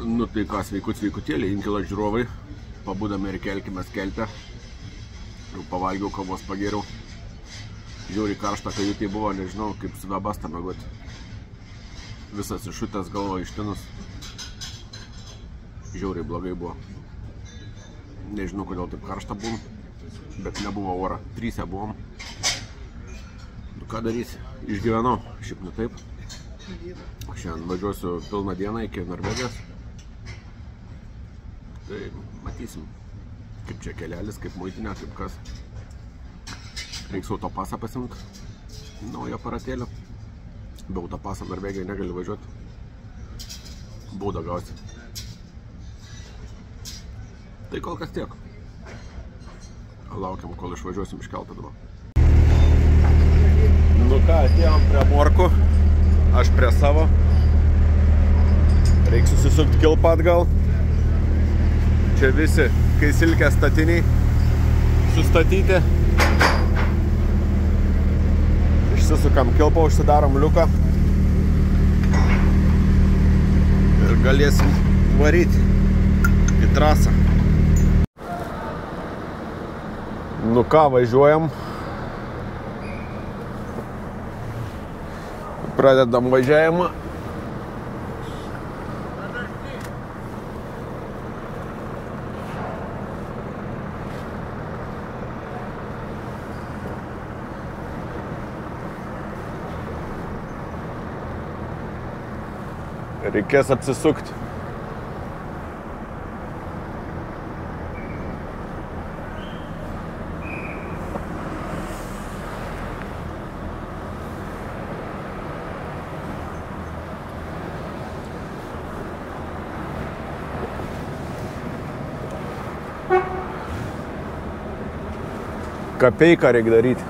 Nu tai ką, sveikutėlį, inkilo žiūrovai. Pabudame ir kelkime keltę. Jau pavalgiau, kavos pagėriau. Žiauriai karštą kajutį buvo, nežinau, kaip su vebasta mėgoti. Visas iššutęs galvo ištinus. Žiauriai blogai buvo. Nežinau, kodėl taip karštą buvom, bet nebuvo oro. 3 buvom. Nu ką darysi? Išgyvenau, šiaip ne taip. Šiandien važiuosiu pilną dieną iki Norvegijos. Tai matysim, kaip čia kelelis, kaip muitinė, kaip kas. Reiks autopasą pasimti, naują aparatėlį. Be autopasą Norvegijoje negali važiuoti. Baudą gausi. Tai kol kas tiek. Laukiam, kol išvažiuosim iš kelto dabar. Nu ką, atėjom prie morkų. Aš prie savo. Reiks susisukti kilpą atgal. Čia visi, kai silkės statiniai sustatyti. Išsisukam kilpą, užsidarom liuką. Ir galėsim varyti į trasą. Nu ką, važiuojam. Pradedam važiavimą. Reikės apsisukti. Kapeiką reikia daryti.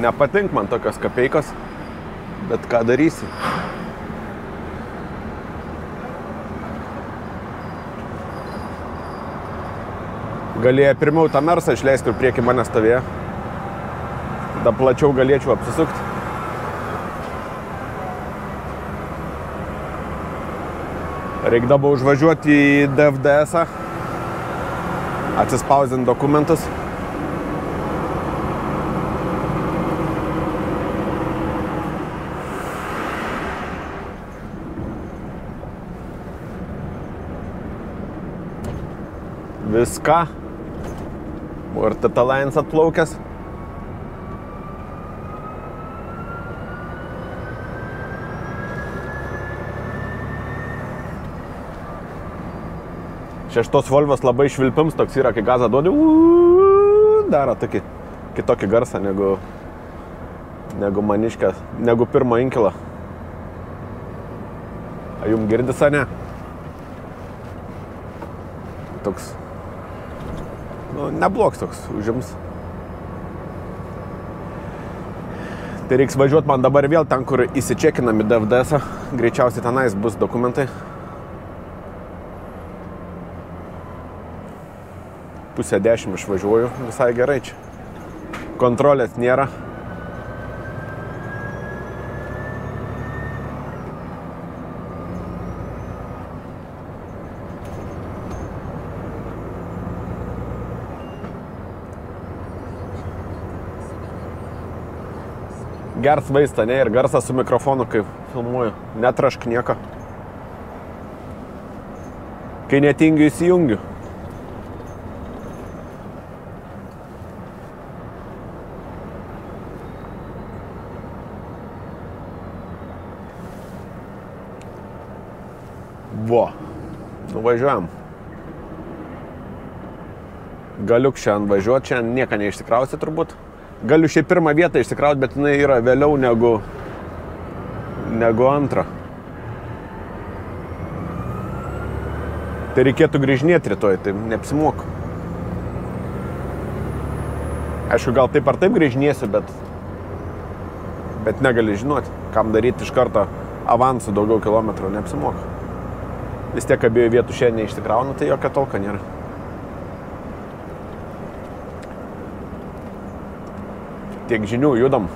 Nepatink man tokios kapeikos, bet ką darysi? Galėjo pirmiau tą mersą išleisti ir prieki mane stovėjo. Tada plačiau galėčiau apsisukti. Reikia dabar užvažiuoti į DFDS-ą, atsispausdinti dokumentus. Viską. Ir Tata Lions atplaukęs. Šeštos Volvos labai švilpims, toks yra, kai gazą duodi, daro tokį kitokį garsą negu maniškės, negu pirmą inkilą. A jum girdis, ar ne? Toks, nebloks toks, užims. Tai reiks važiuoti man dabar vėl ten, kur įsičekinami DFDS-ą. Greičiausiai tenais bus dokumentai. 9:30 išvažiuoju, visai gerai čia. Kontrolės nėra. Gers vaistą, ne, ir garsą su mikrofonu, kai filmuoju. Netrašk nieko. Kai netingiu, įsijungiu. Vo, nuvažiuojam. Galiu šiandien važiuoti, šiandien nieką neišsikrausti turbūt. Galiu šiaip pirmą vietą išsikrauti, bet jinai yra vėliau negu antrą. Tai reikėtų grįžinėti rytoj, tai neapsimoku. Aišku, gal taip ar taip grįžinėsiu, bet negali žinoti, kam daryti iš karto avansų daugiau kilometrų, neapsimoku. Vis tiek abiejų vietų šiandien neišsikraunu, tai jokia tolka nėra. Tiek žinių, judam.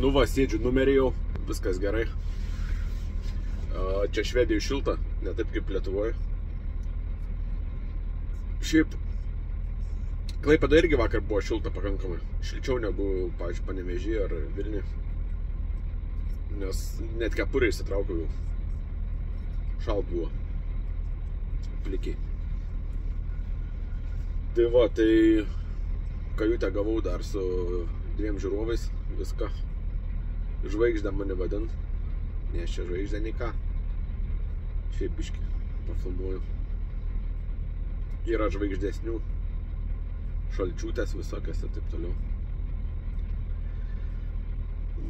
Nu va, sėdžiu numerį jau, viskas gerai. Čia Švedijoje šilta, ne taip kaip Lietuvoje. Šiaip, Klaipėda irgi vakar buvo šilta pakankamai. Šilčiau negu, pavyzdžiui, Panevėžyje ar Vilniuje. Nes net kepurę įsitraukiau jau. Šalt buvo. Plikiai. Tai va, tai kajutę gavau dar su 2 žiūrovais. Viską. Žvaigždę mane vadint. Nes čia žvaigždė nei ką. Šiaip biškį pafilmuoju. Yra žvaigždesnių. Šalčiūtės visokias ir taip toliau.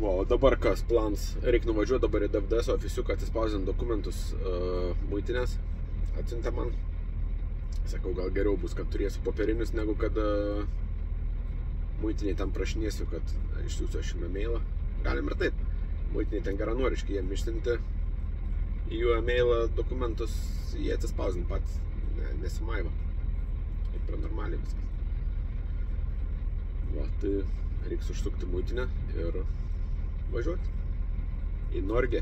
O dabar kas plans? Reikia nuvažiuoti dabar į DFDS ofisiuką, atsispausdinti dokumentus muitinės. Atsiuntė man. Sakau, gal geriau bus, kad turėsiu popierinius, negu kad muitiniai ten prašinėsiu, kad išsiųsiu aš jums e-mailą. Galim ir taip. Muitiniai ten geranoriški jiem išsiunti į jų e-mailą dokumentus, jie atsispausdinti patys. Nesimaiva. Taip yra normaliai viskas. Va, tai reiks užsukti muitinę ir važiuoti į Norge.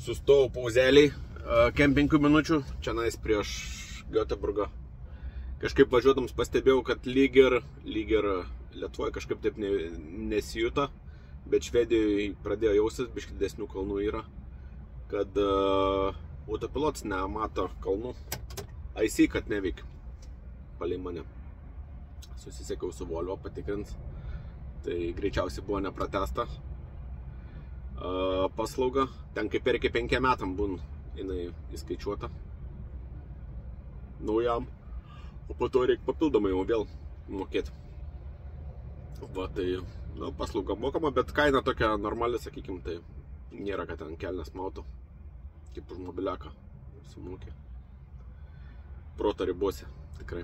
Sustojau pauzeliai, kem 5 minučių, čia nais prieš Göteborgą. Kažkaip važiuodams pastebėjau, kad lyg ir Lietuvoje kažkaip taip nesijuto, bet Švedijoje pradėjo jaustis, biškį didesnių kalnų yra, kad autopilotas nemato kalnų, IC kad neveikia palei mane. Susisiekiau su Volvo patikrint, tai greičiausiai buvo nepratesta paslauga. Ten kaip ir iki 5 metam būn jinai įskaičiuota naujam, o po to reikia papildomai jau vėl mokėti. Va, tai paslauga mokama, bet kaina tokia normali, sakykim, tai nėra, kad ten kelnes mautų, kaip už mobiliaką sumokė. Proto ribose, tikrai.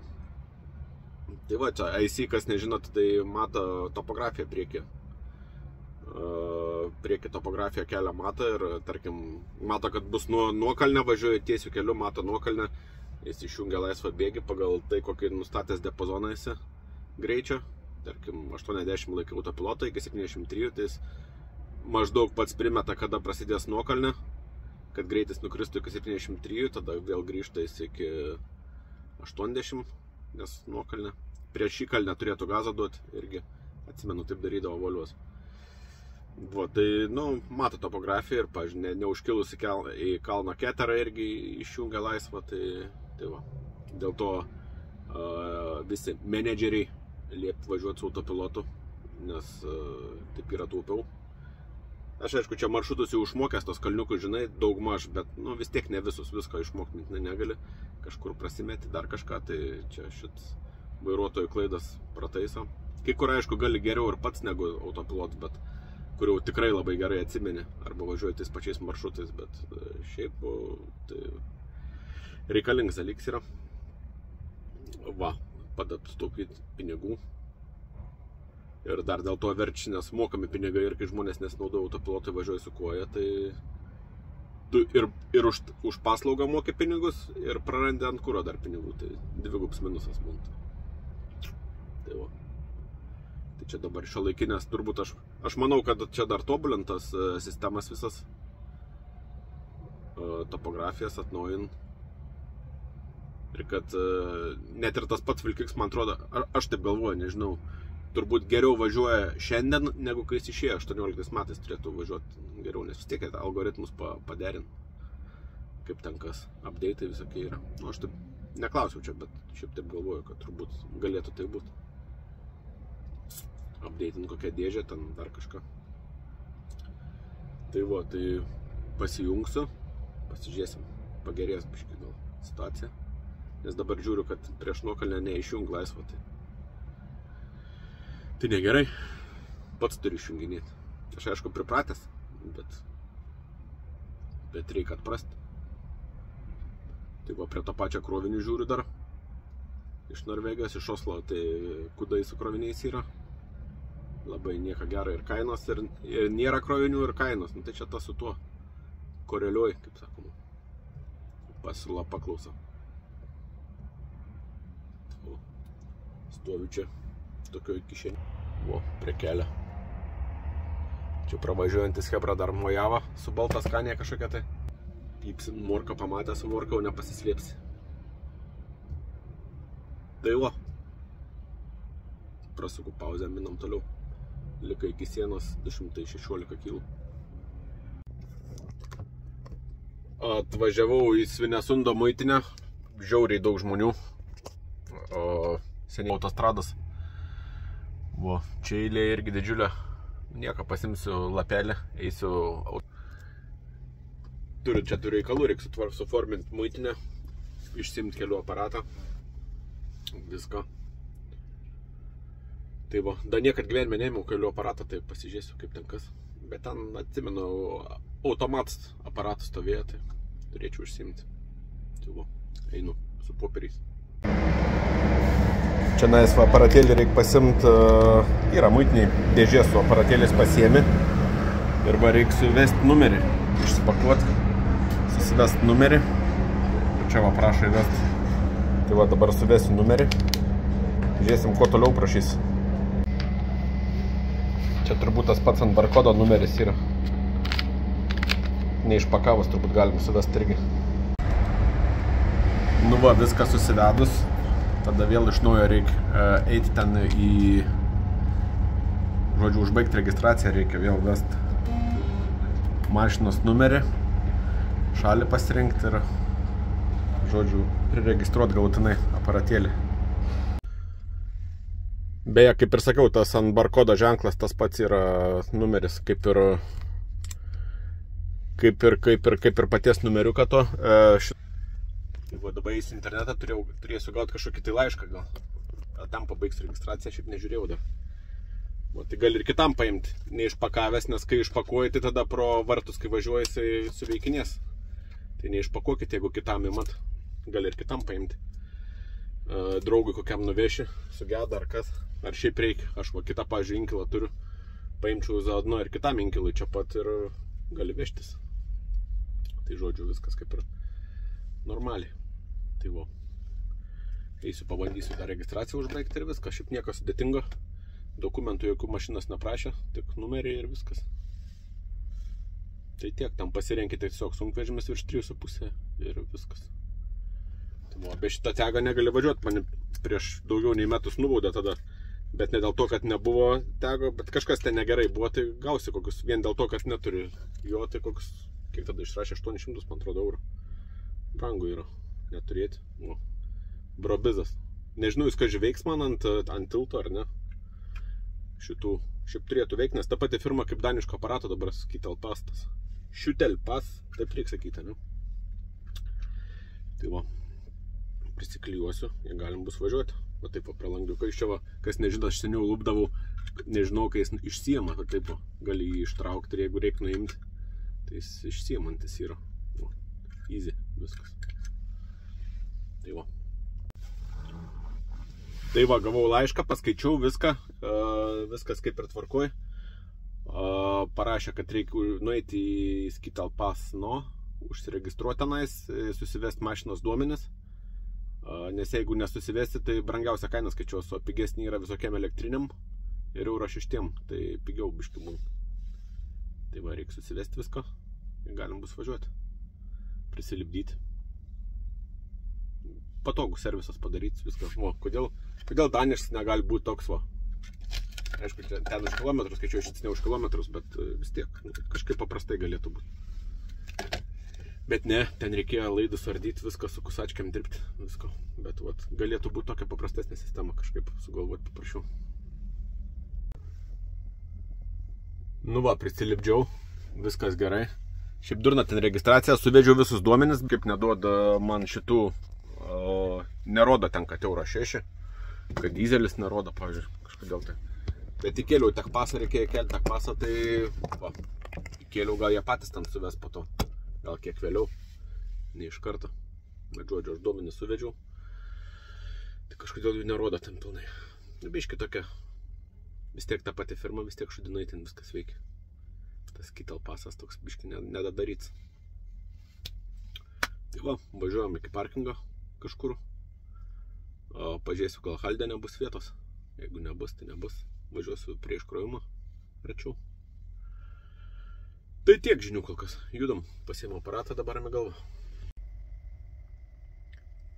Tai va, čia IC, kas nežinot, tai mato topografiją priekį. Priekį topografiją kelią mato ir, tarkim, mato, kad bus nuokalnė, važiuoja tiesiu keliu, mato nuokalnę, jis išjungia laisvą bėgį pagal tai, kokį nustatęs diapazoną esi greičio. Tarkim, 80 laikai autopiloto iki 73, tai jis maždaug pats primeta, kada prasidės nuokalnė, kad greitis nukristų iki 73, tada vėl grįžta jis iki 80, nes nuokalnė. Prieš šį kalnę turėtų gazą duoti, irgi atsimenu, taip darydavo Volvos. Va, tai, mato topografiją ir, pavyzdžiui, neužkilus į kalno keterą irgi išjungia laisvą, tai va. Dėl to visi menedžeriai liepti važiuoti su autopilotu, nes taip yra taupiau. Aš, aišku, čia maršrutus jau išmokęs tos kalniukus, žinai, daugmaž, bet vis tiek ne visus, visko išmokti negali. Kažkur prasimeti dar kažką, tai čia šit vairuotojų klaidas prataiso. Kai kur, aišku, gali geriau ir pats negu autopilotas, bet kur jau tikrai labai gerai atsimeni, arba važiuoji tais pačiais maršrutais, bet šiaip tai reikalingas dalykas yra. Va, padeda sutaupyti pinigų. Ir dar dėl to verčia, nes mokami pinigai ir kai žmonės nesinaudoja autopilotai, važiuoja su koja, tai tu ir už paslaugą moki pinigus ir prarandi ant kuro dar pinigų, tai dvigubs minusas būna. Tai va. Tai čia dabar šiuolaikinės, turbūt aš manau, kad čia dar tobulintas sistemas visas, topografijas atnaujint. Ir kad net ir tas pats Vilkiks, man atrodo, aš taip galvoju, nežinau, turbūt geriau važiuoja šiandien, negu kai jis išėjo 18 metais turėtų važiuoti geriau, nes vis tiek algoritmus paderint, kaip ten kas, update'ai visokie yra. Aš taip neklausiau čia, bet šiaip taip galvoju, kad turbūt galėtų tai būti. Update'int kokią dėžę, ten dar kažką. Tai va, tai pasijungsiu, pasižiūrėsim, pagerės biškį gal situacija. Nes dabar žiūriu, kad prieš nuokalnę neišjung laisvą, tai negerai, pats turi išjunginėti. Aš, aišku, pripratęs, bet reikia atprasti. Tai va, prie to pačią krovinių žiūriu dar. Iš Norvegijos, iš Oslo, tai kudai su kroviniais yra. Labai nieko gero ir kainos, ir nėra krovinių ir kainos. Tai čia tas su tuo koreliuoja, kaip sakoma. Pasiūla paklausa. Stoviu čia tokioj kišenį. O, prie kelio. Čia pravažiuojantis Hebra dar mojava su balta skanė kažkokia tai. Pypsi, morką pamatę su morka, jau nepasislėpsi. Tai va. Prasuku pauzę, minam toliau. Lika iki sienos 216 kg. Atvažiavau į Svinesundo muitinę. Žiauriai daug žmonių. Seniai autostrados. Va, čia eilė irgi didžiulė. Nieko, pasimsiu lapelį, eisiu. Čia turiu reikalų, reikia suforminti muitinę, išsimti kelių aparatą. Viską. Tai va, dar niekad gyvenime neėmiau kelių aparatą, tai pasižiūrėsiu kaip ten kas. Bet ten, atsimenu, automatas aparatas stovėjo, tai turėčiau išsimti. Tai va, einu su popieriais. Čia nais aparatėlį reikia pasimti, yra muitiniai dėžė su aparatėliais pasiemi. Ir va reikia suvesti numerį, išsipakuoti, susivesti numerį. Čia va prašo įvesti. Tai va dabar suvesiu numerį. Žiūrėsim, ko toliau prašys. Čia turbūt tas pats ant barkodo numeris yra. Neišpakavus turbūt galim suvesti irgi. Nu va, viską susivedus. Tada vėl iš naujo reikia eiti ten į, žodžiu, užbaigti registraciją, reikia vėl vesti mašinos numerį, šalį pasirinkti ir, žodžiu, priregistruoti galutinai aparatėlį. Beje, kaip ir sakiau, tas ant barkodo ženklas tas pats yra numeris, kaip ir paties numeriuką to. Va, dabar eisiu internetą, turėsiu gauti kažkokį tai laišką gal. Tam pabaigs registraciją, šiaip nežiūrėjau dar. Va, tai gali ir kitam paimti, neišpakavęs, nes kai išpakuoji, tai tada pro vartus, kai važiuoji, jisai suveikinės. Tai neišpakuokit, jeigu kitam imat, gali ir kitam paimti. Draugui kokiam nuveši, sugeda ar kas, ar šiaip reikia. Aš va kitą, pavyzdžiui, inkilą turiu, paimčiau zaodno ir kitam inkilui čia pat ir gali vežtis. Tai žodžiu, viskas kaip ir normaliai. Tai va, eisiu, pabandysiu tą registraciją užbaigti ir viskas. Šiaip nieko sudėtingo. Dokumentų jokių mašinas neprašė, tik numeriai ir viskas. Tai tiek, tam pasirenkite tiesiog sunkvežimis virš 3,5 ir viskas. Tai va, be šitą tegą negali važiuoti, mane prieš daugiau nei metus nubaudė tada. Bet ne dėl to, kad nebuvo tego, bet kažkas ten negerai buvo, tai gausi kokius, vien dėl to, kad neturi jo, tai kokius, kiek tada išrašė, 800, man atrodo, eurų. Brangu yra neturėti. Nu, brobizas. Nežinau, jis kažkai veiks man ant tilto ar ne. Šitų šiaip turėtų veikti, nes ta pati firma kaip daniško aparato dabar Skytelpass tas. Skytelpass, taip reikia sakyti, ne? Tai va, prisiklijuosiu, jie galim bus važiuoti. Va taip va, pralangiukai iš čia va, kas nežino, aš seniau lupdavau, nežinau, kai jis išsiema, va taip va, gali jį ištraukti ir jeigu reikia nuimti, tai jis išsiemantis yra. Va, easy, viskas. Tai va. Tai va, gavau laišką, paskaičiau viską, viskas kaip ir tvarkoj. Parašė, kad reikia nueiti į Skytelpass, užsiregistruoti tenais, susivesti mašinos duomenis. Nes jeigu nesusivesti, tai brangiausia kaina skaičiuos, o pigesnį yra visokiem elektriniam ir euro 6, tai pigiau biški būna. Tai va, reikia susivesti viską ir galim bus važiuoti, prisilipdyti. Patogus servisas padaryti, viskas. O, kodėl daniškas negali būti toks, va. Aišku, ten už kilometrus, skaičiuoju, šis ne už kilometrus, bet vis tiek, kažkaip paprastai galėtų būti. Bet ne, ten reikėjo laidus ardyti, viską su kusačkiam dirbti, visko. Bet vat, galėtų būti tokia paprastesnė sistema, kažkaip sugalvoti paprašiau. Nu va, prisilipdžiau, viskas gerai. Šiaip durna ten registracija, suvedžiau visus duomenis, kaip neduoda man šitų, nerodo ten, kad euro 6, kad dizelis nerodo, pavyzdžiui, kažkodėl tai. Bet įkėliau techpasą, reikėjo kelti techpasą, tai va, įkėliau, gal jie patys ten suves po to, gal kiek vėliau, ne iš karto. Bet žodžiu, aš duomenis suvedžiau, tai kažkodėl jų nerodo ten pilnai. Biški tokia, vis tiek ta pati firma, vis tiek šudinai ten viskas veikia. Tas Skytelpassas toks biški nedadaryts. Tai va, važiuojam iki parkingo kažkur. Pažiūrėsiu, gal Halde nebus vietos. Jeigu nebus, tai nebus. važiuosiu prie iškrovimo rečiau. Tai tiek žinių kol kas. Judam, pasiėmė aparatą, dabar rami galva.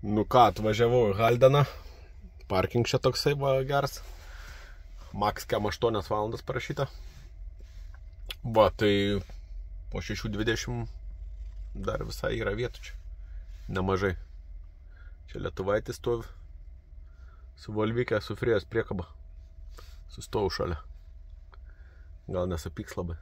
Nu ką, atvažiavau į Haldeną. Parking čia toksai buvo geras. Max Cam 8 valandas parašyta. Va, tai po 6:20 dar visai yra vietų čia. Nemažai. Čia Lietuvaitis stovi. Su Volvike, su Frėjos priekaba. Sustojau šalia. Gal nesupyks labai.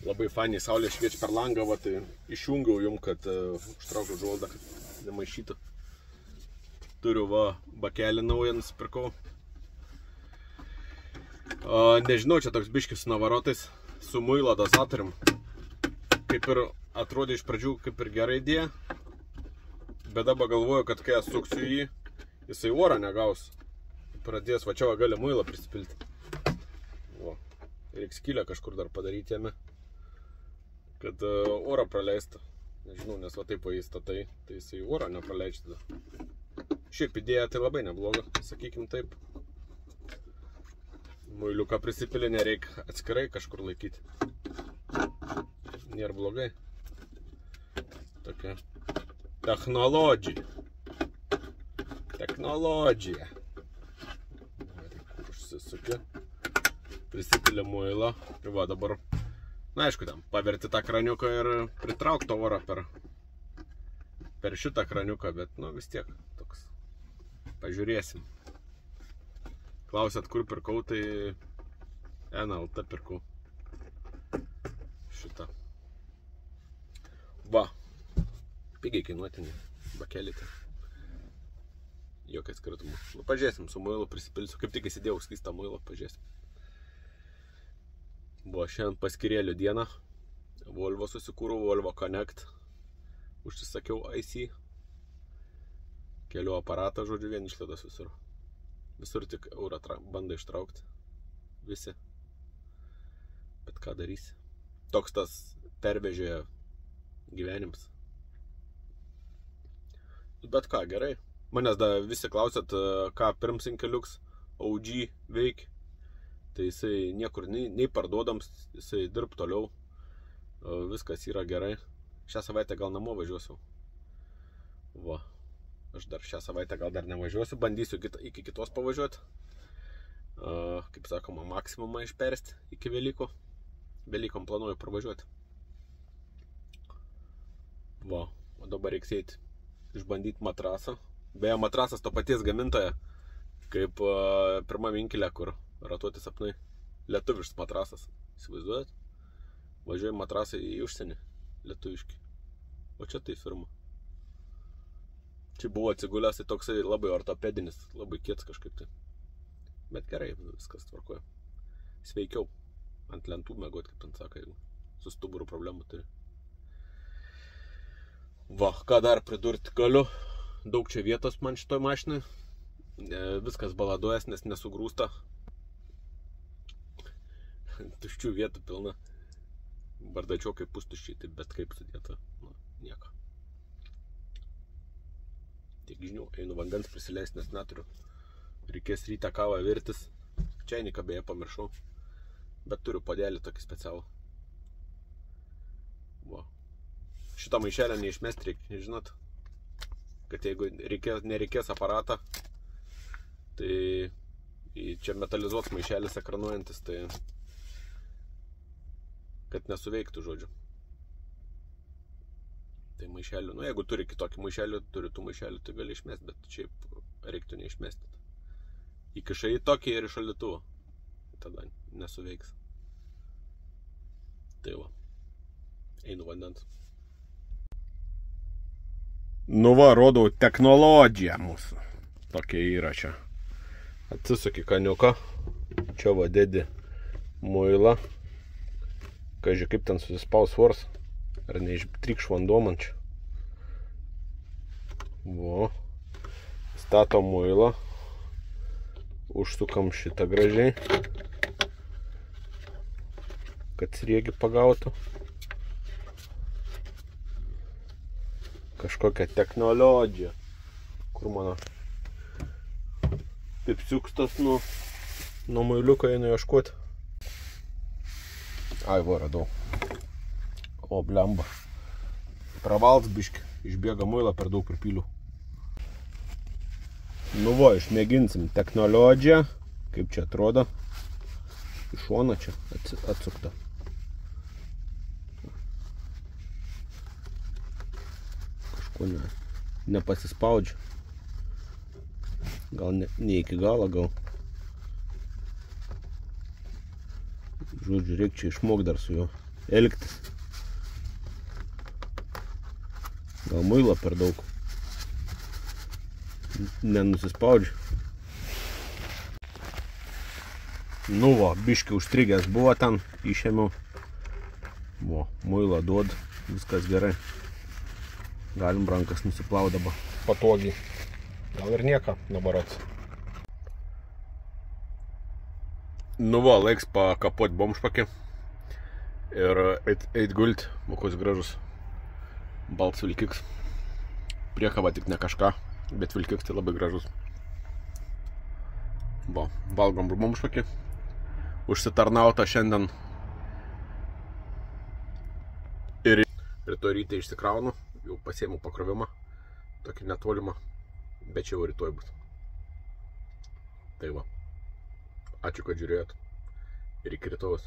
Labai fainiai saulė šviečia per langą, va, tai išjungiau jum, kad užtraukiau žoldą, kad nemaišytų. Turiu va bakelį naują nusipirkau. Nežinau, čia toks biškis su navarotais, su muilo dozatorium. Kaip ir atrodė iš pradžių kaip ir gera idėja, bet dabar galvoju, kad kai suksiu jį, jisai orą negaus. Pradės va čia va gali muilą prisipilti. O, reikia skylę kažkur dar padaryti jame, kad orą praleistų. Nežinau, nes va taip įstatai, tai jisai orą nepraleidžia. Šiaip idėja tai labai nebloga, sakykim taip. Muiliuką prisipilį nereikia atskirai kažkur laikyti. Nėra blogai. Tokia technologija. Technologija. Kur užsisukia. Prisipilė muilą. Ir va dabar, na aišku, tam paverti tą kraniuką ir pritraukti to orą per šitą kraniuką, bet nu vis tiek toks. Pažiūrėsim. Klausėt, kur pirkau, tai NLT pirkau. Šitą. Va. Pigiai kainuotinė. Bakelį tai. Jokiai skirtumų. Nu, pažiūrėsim, su muilu prisipilsiu. Kaip tik įsidėjau skystą muilą, pažiūrėsim. Buvo šiandien paskirėlių dieną. Volvo susikūrau, Volvo Connect. Užsisakiau IC. Kelių aparatą, žodžiu, vien išlaidos visur. Visur tik eurą bando ištraukti. Visi. Bet ką darysi? Toks tas pervežė gyvenims. Bet ką, gerai. Manęs da visi klausėt, ką pirms Inkeliuks OG veik. Tai jisai niekur nei parduodams, jisai dirb toliau. Viskas yra gerai. Šią savaitę gal namo važiuosiu. Va. Aš dar šią savaitę gal dar nevažiuosiu, bandysiu iki kitos pavažiuoti. Kaip sakoma, maksimumą išpersti iki Velykų. Velykom planuoju pravažiuoti. Va, o dabar reiks eiti išbandyti matrasą. Beje, matrasas to paties gamintojo, kaip pirmam Inkilė, kur ratuoti sapnai. Lietuviškas matrasas, įsivaizduojat? Važiuoju matrasą į užsienį, lietuviški. O čia tai firma. Čia buvo atsigulęs, tai toksai labai ortopedinis, labai kietas kažkaip tai. Bet gerai, viskas tvarkoja. Sveikiau ant lentų mėgot, kaip ten sako, jeigu su stuburų problemų turi. Va, ką dar pridurti galiu. Daug čia vietos man šitoj mašinai. Viskas baladuojas, nes nesugrūsta. Tuščių vietų pilna. Bardachiokai pustuščiai, bet kaip sudėta, nu, nieko. Tiek žinių, einu vandens prisileist, nes neturiu. Reikės rytą kavą virtis. Čainiką beje pamiršau. Bet turiu puodelį tokį specialų. Va. Šitą maišelę neišmesti reikia, žinot. Kad jeigu nereikės aparatą, tai čia metalizuotas maišelis ekranuojantis, tai kad nesuveiktų, žodžiu. Tai maišelių, nu jeigu turi kitokį maišelį, turi tų maišelių, tai gali išmesti, bet šiaip reiktų neišmesti. Įkišai į tokį ir į šaldytuvą. Tada nesuveiks. Tai va. Einu vandens. Nu va, rodau technologiją mūsų. Tokia yra čia. Atsisuki kaniuką. Čia va dedi muilą. Kaži, kaip ten susispaus vors. Ar neištrykš vanduo man čia. Va. Statom muilą. Užsukam šitą gražiai. Kad sriegį pagautų. Kažkokia technologija. Kur mano Pipsiukstas nuo muiliuko einu ieškoti. Ai, va, radau. O, blemba. Pravalts biški. Išbėga muilą, per daug pripylių. Nu va, išmėginsim technologiją. Kaip čia atrodo. Iš šono čia atsukta. Kažko nepasispaudžia. Gal ne iki galo, gal. Žodžiu, reikia čia išmok dar su juo elgtis. Gal muilo per daug. Nenusispaudžia. Nu va, biški užstrigęs buvo ten, išėmiau. Va, muilo duod, viskas gerai. Galim rankas nusiplaut dabar patogiai. Gal ir nieko dabar ats. Nu va, laiks pakapot bomžpakį ir eit gult, koks gražus balts vilkiks. Priekaba tik ne kažką, bet vilkiks tai labai gražus. Va, valgom bomžpakį. Užsitarnauta šiandien ir rytoj ryte išsikraunu, jau pasiėmiau pakrovimą, tokį netolimą, bet čia jau rytoj bus. Tai va. Ačiū, kad žiūrėjot ir iki rytojus.